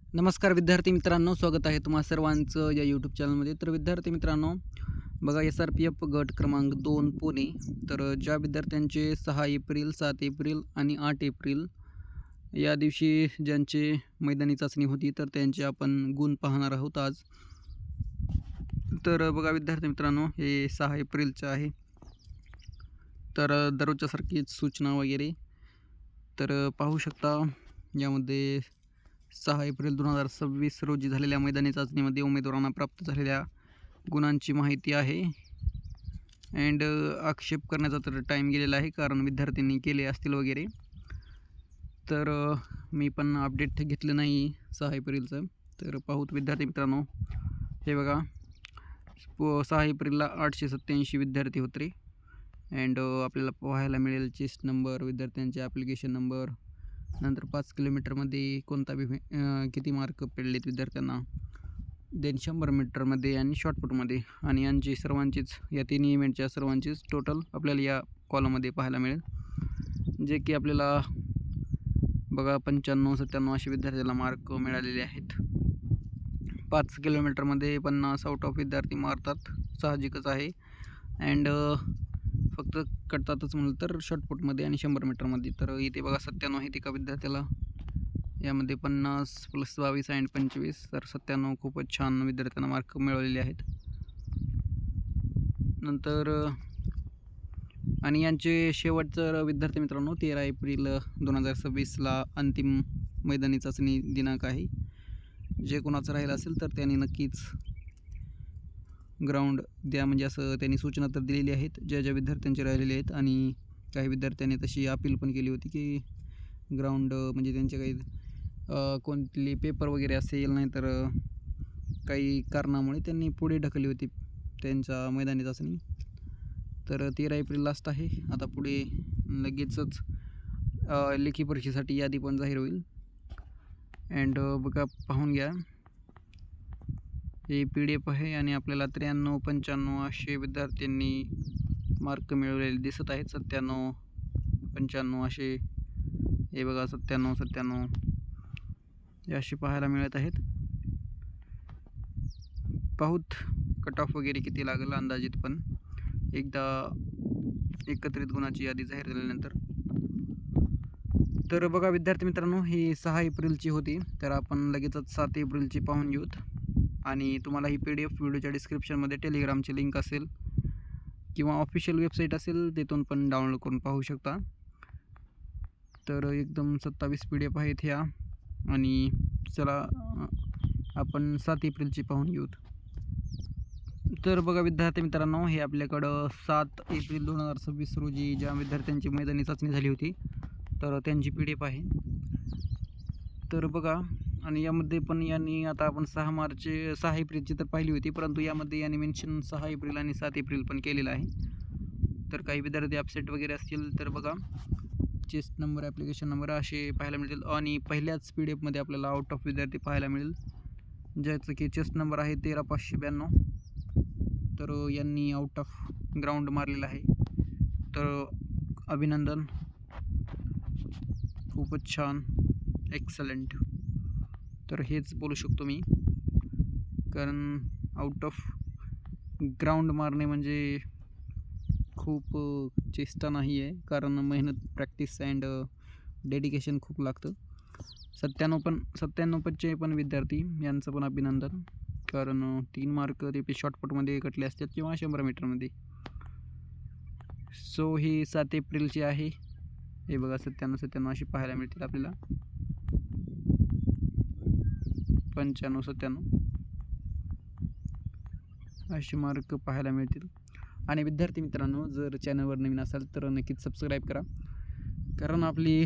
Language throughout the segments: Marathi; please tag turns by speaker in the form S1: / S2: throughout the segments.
S1: नमस्कार विद्यार्थी मित्रांनो, स्वागत आहे तुम्हा सर्वांचं या यूट्यूब चॅनलमध्ये. तर विद्यार्थी मित्रांनो, बघा SRPF गट क्रमांक 2 पुणे. तर ज्या विद्यार्थ्यांचे 6 एप्रिल, 7 एप्रिल आणि 8 एप्रिल या दिवशी ज्यांचे मैदानी चाचणी होती, तर त्यांचे आपण गुण पाहणार आहोत आज. तर बघा विद्यार्थी मित्रांनो, हे 6 एप्रिलचं आहे. तर दररोजच्या सारखीच सूचना वगैरे तर पाहू शकता. यामध्ये 6 एप्रिल 2026 रोजी झालेल्या मैदानी चाचणीमध्ये उमेदवारांना प्राप्त झालेल्या गुणांची माहिती आहे. अँड आक्षेप करण्याचा तर टाईम गेलेला आहे, कारण विद्यार्थ्यांनी केले असतील वगैरे. तर मी पण अपडेट घेतलं नाही 6 एप्रिलचं. तर पाहूत विद्यार्थी मित्रांनो, हे बघा 6 एप्रिलला 887 विद्यार्थी होते. अँड आपल्याला पाहायला मिळेल चेस्ट नंबर, विद्यार्थ्यांचे ॲप्लिकेशन नंबर, नंतर 5 किलोमीटरमध्ये कोणता किती मार्क पडलेत विद्यार्थ्यांना, देन 100 मीटरमध्ये आणि शॉर्टपुटमध्ये. आणि यांची सर्वांचीच, या तिन्ही इव्हेंटच्या सर्वांचीच टोटल आपल्याला या कॉलममध्ये पाहायला मिळेल, जे की आपल्याला बघा 95-97 असे विद्यार्थ्याला मार्क मिळालेले आहेत. 5 किलोमीटरमध्ये 50 आउट ऑफ विद्यार्थी मारतात, साहजिकच आहे. अँड फक्त कटतातच म्हणलं तर शॉर्टपुटमध्ये आणि 100 मीटरमध्ये. तर इथे बघा 97 आहेत एका विद्यार्थ्याला. यामध्ये 50 + 22 आणि 25, तर 97 खूपच छान विद्यार्थ्यांना मार्क मिळवलेले आहेत. नंतर आणि यांचे शेवटचं विद्यार्थी मित्रांनो 13 एप्रिल 2026ला अंतिम मैदानी चाचणी दिनांक आहे. जे कोणाचं राहिलं असेल तर त्यांनी नक्कीच ग्राउंड द्या, म्हणजे असं त्यांनी सूचना तर दिलेली आहेत ज्या ज्या विद्यार्थ्यांचे राहिलेले आहेत. आणि काही विद्यार्थ्यांनी तशी अपील पण केली होती की ग्राउंड म्हणजे त्यांचे काही कोणते पेपर वगैरे असेल, नाही तर काही कारणामुळे त्यांनी पुढे ढकलली होती त्यांच्या मैदानी चाचणी. तर 13 एप्रिल लास्ट आहे. आता पुढे लगेचच लेखी परीक्षेसाठी यादी पण जाहीर होईल. अँड बघा पाहून घ्या, हे PDF आहे आणि आपल्याला 93-95 असे विद्यार्थ्यांनी मार्क मिळवलेले दिसत आहेत. 97-95 असे, हे बघा 97-97 हे असे पाहायला मिळत आहेत. पाहूत कट ऑफ वगैरे किती लागेल अंदाजित, पण एकदा एकत्रित गुणाची यादी जाहीर झाल्यानंतर. तर बघा विद्यार्थी मित्रांनो, ही 6 एप्रिलची होती. तर आपण लगेचच 7 एप्रिलची पाहून घेऊत. आणि तुम्हाला ही PDF व्हिडिओच्या डिस्क्रिप्शनमध्ये टेलिग्रामची लिंक असेल किंवा ऑफिशियल वेबसाईट असेल, तिथून पण डाउनलोड करून पाहू शकता. तर एकदम 27 PDF आहेत ह्या. आणि चला आपण 7 एप्रिलची पाहून घेऊत. तर बघा विद्यार्थी मित्रांनो, हे आपल्याकडं 7 एप्रिल 2026 रोजी ज्या विद्यार्थ्यांची मैदानी चाचणी झाली होती, तर त्यांची PDF आहे. तर बघा, आणि यामध्ये पण यांनी, आता आपण 6 एप्रिलची तर पाहिली होती, परंतु यामध्ये यांनी मेन्शन 6 एप्रिल आणि 7 एप्रिल पण केलेलं आहे. तर काही विद्यार्थी अपसेट वगैरे असतील तर बघा चेस्ट नंबर, ॲप्लिकेशन नंबर असे पाहायला मिळतील. आणि पहिल्याच PDFमध्ये आपल्याला आउट ऑफ विद्यार्थी पाहायला मिळेल, ज्याचं की चेस्ट नंबर आहे 13592. तर यांनी आउट ऑफ ग्राउंड मारलेला आहे. तर अभिनंदन, खूपच छान, एक्सलंट. तर हेच बोलू शकतो मी, कारण आउट ऑफ ग्राउंड मारणे म्हणजे खूप चेष्टा नाही आहे, कारण मेहनत, प्रॅक्टिस अँड डेडिकेशन खूप लागतं. 97-95चे पण विद्यार्थी यांचं पण अभिनंदन, कारण 3 मार्क ते शॉर्टपुटमध्ये कटले असतात किंवा 100 मीटरमध्ये. सो ही 7 एप्रिलची आहे. हे बघा 97-97 अशी पाहायला मिळतील आपल्याला, 95-97 असे मार्क पाहायला मिळतील. आणि विद्यार्थी मित्रांनो, जर चॅनलवर नवीन असाल तर नक्कीच सबस्क्राईब करा, कारण आपली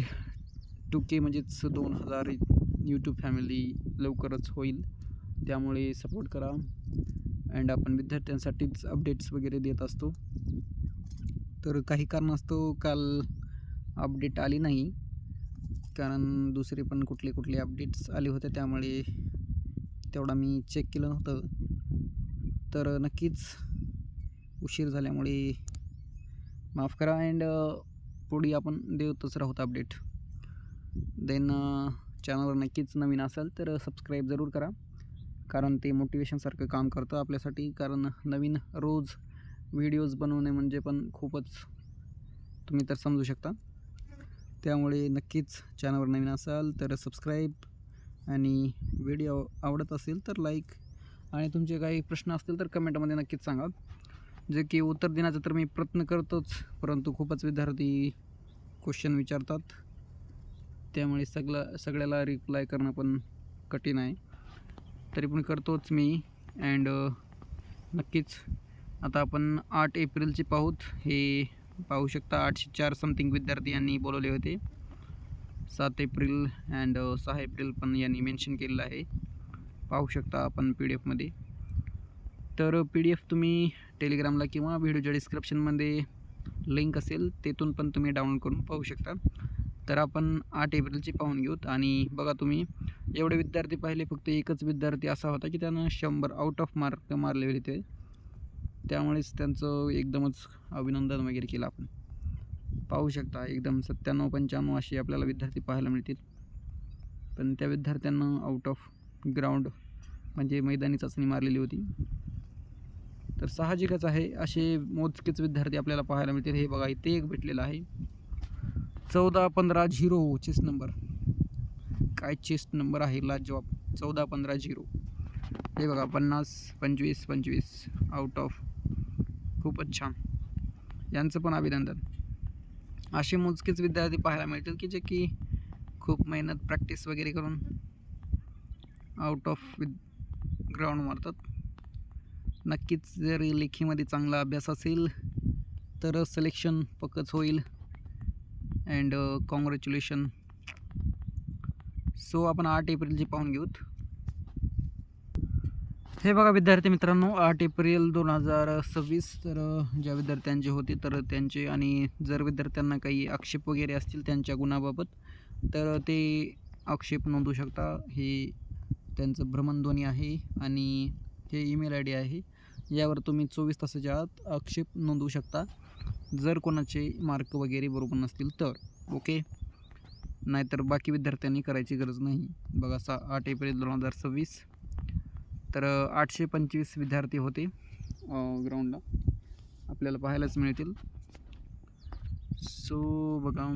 S1: 2K म्हणजेच 2000 यूट्यूब फॅमिली लवकरच होईल. त्यामुळे सपोर्ट करा. अँड आपण विद्यार्थ्यांसाठीच अपडेट्स वगैरे देत असतो. तर काही कारणास्तव काल अपडेट आली नाही, कारण दुसरे पण कुठले अपडेट्स आले होते, त्यामुळे तेवढा मी चेक केलं नव्हतं. तर नक्कीच उशीर झाल्यामुळे माफ करा. अँड पुढे आपण देतच राहू अपडेट. देन चॅनलवर नक्कीच नवीन असाल तर सबस्क्राईब जरूर करा, कारण ते मोटिवेशनसारखं काम करतं आपल्यासाठी. कारण नवीन रोज व्हिडिओज बनवणे म्हणजे पण खूपच तुम्ही तर समजू शकता. त्यामुळे नक्कीच चॅनलवर नवीन असाल तर सबस्क्राईब, आणि व्हिडिओ आवडत असेल तर लाईक, आणि तुमचे काही प्रश्न असतील तर कमेंटमध्ये नक्कीच सांगा, जे की उत्तर देण्याचा तर मी प्रयत्न करतोच, परंतु खूपच विद्यार्थी क्वेश्चन विचारतात, त्यामुळे सगळ्याला रिप्लाय करणं पण कठीण आहे. तरी पण करतोच मी. अँड नक्कीच आता आपण 8 एप्रिलची पाहूत. हे पाहू शकता 804 समथिंग विद्यार्थी यांनी बोलवले होते. 7 एप्रिल अँड 6 एप्रिल पण यांनी मेन्शन केलेलं आहे, पाहू शकता आपण PDF मध्ये. तर PDF तुम्ही टेलिग्रामला किंवा व्हिडिओच्या डिस्क्रिप्शनमध्ये लिंक असेल तिथून पण तुम्ही डाउनलोड करून पाहू शकता. तर आपण 8 एप्रिलची पाहून घेऊत. आणि बघा तुम्ही एवढे विद्यार्थी पाहिले, फक्त एकच विद्यार्थी असा होता की त्यानं 100 आउट ऑफ मार्क मारले होते, त्यामुळेच त्यांचं एकदमच अभिनंदन वगैरे केलं. आपण पाहू शकता एकदम 97-95 असे आपल्याला विद्यार्थी पाहायला मिळतील, पण त्या विद्यार्थ्यांना आउट ऑफ ग्राउंड म्हणजे मैदानी चाचणी मारलेली होती. तर साहजिकच आहे, असे मोजकेच विद्यार्थी आपल्याला पाहायला मिळतील. हे बघा इथे एक भेटलेला आहे 14-15-0 चेस्ट नंबर. काय चेस्ट नंबर आहे लाजवाब, 14-15-0. हे बघा 50-25-25 आउट ऑफ, खूपच छान, यांचं पण अभिनंदन. असे मोजकेच विद्यार्थी पाहायला मिळतील की जे की खूप मेहनत प्रॅक्टिस वगैरे करून आउट ऑफ ग्राउंड मारतात. नक्कीच जर लेखीमध्ये चांगला अभ्यास असेल तर सिलेक्शन पक्कच होईल. And congratulation. सो आपण 8 एप्रिलची पाहून घेऊत. हे बघा विद्यार्थी मित्रांनो, 8 एप्रिल 2026. तर ज्या विद्यार्थ्यांचे होते तर त्यांचे, आणि जर विद्यार्थ्यांना काही आक्षेप वगैरे असतील त्यांच्या गुणाबाबत तर ते आक्षेप नोंदवू शकता. हे त्यांचं भ्रमणध्वनी आहे आणि हे ईमेल ID आहे. यावर तुम्ही 24 तासाच्या आत आक्षेप नोंदवू शकता, जर कोणाचे मार्क वगैरे बरोबर नसतील तर. ओके, नाहीतर बाकी विद्यार्थ्यांनी करायची गरज नाही. बघा 8 एप्रिल 2026. तर 825 विद्यार्थी होते ग्राउंडला, आपल्याला पाहायलाच मिळतील. सो बघा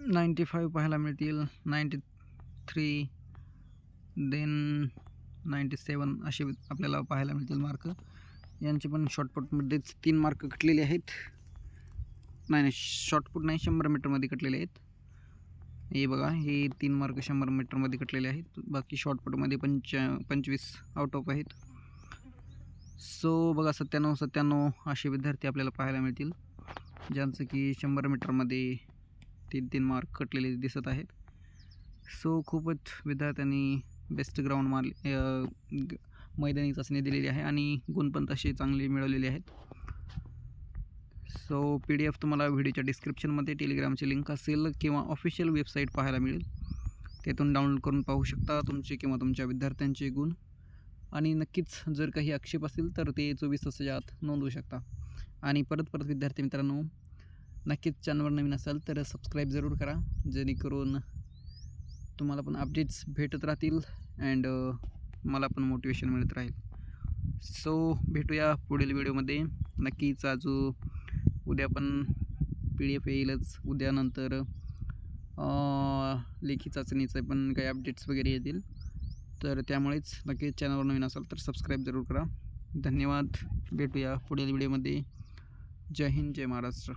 S1: 95 पाहायला मिळतील, 93, देन 97 असे आपल्याला पाहायला मिळतील मार्क. यांचे पण शॉर्टपुटमध्येच 3 मार्क कटलेले आहेत. नाही, शॉर्टपुट नाही, 100 मीटरमध्ये कटलेले आहेत. हे बघा, हे 3 मार्क 100 मीटरमध्ये कटलेले आहेत. बाकी शॉर्टपुटमध्ये 25 आउट ऑफ आहेत. सो बघा 97 असे विद्यार्थी आपल्याला पाहायला मिळतील, ज्यांचं की 100 मीटरमध्ये 3 मार्क कटलेले दिसत आहेत. सो खूपच विद्यार्थ्यांनी बेस्ट ग्राउंड मारले, मैदानी चाचणी दिलेली आहे आणि गुण पण तसे चांगले मिळवलेले आहेत. सो PDF तुम्हाला व्हिडिओच्या डिस्क्रिप्शनमध्ये टेलिग्रामची लिंक असेल किंवा ऑफिशियल वेबसाईट पाहायला मिळेल, तेथून डाउनलोड करून पाहू शकता तुमचे किंवा तुमच्या विद्यार्थ्यांचे गुण. आणि नक्कीच जर काही आक्षेप असतील तर ते 24 तासाच्या आत नोंदवू शकता. आणि परत विद्यार्थी मित्रांनो, नक्कीच चॅनलवर नवीन असाल तर सबस्क्राईब जरूर करा, जेणेकरून तुम्हाला पण अपडेट्स भेटत राहतील अँड मला पण मोटिवेशन मिळत राहील. सो भेटूया पुढील व्हिडिओमध्ये नक्कीच. उद्या पण PDF येईलच, उद्यानंतर लेखी चाचणीचे पण काही अपडेट्स वगैरे येतील. तर त्यामुळेच नक्कीच चॅनलवर नवीन असाल तर सबस्क्राईब जरूर करा. धन्यवाद. भेटूया पुढील व्हिडिओमध्ये. जय हिंद, जय महाराष्ट्र.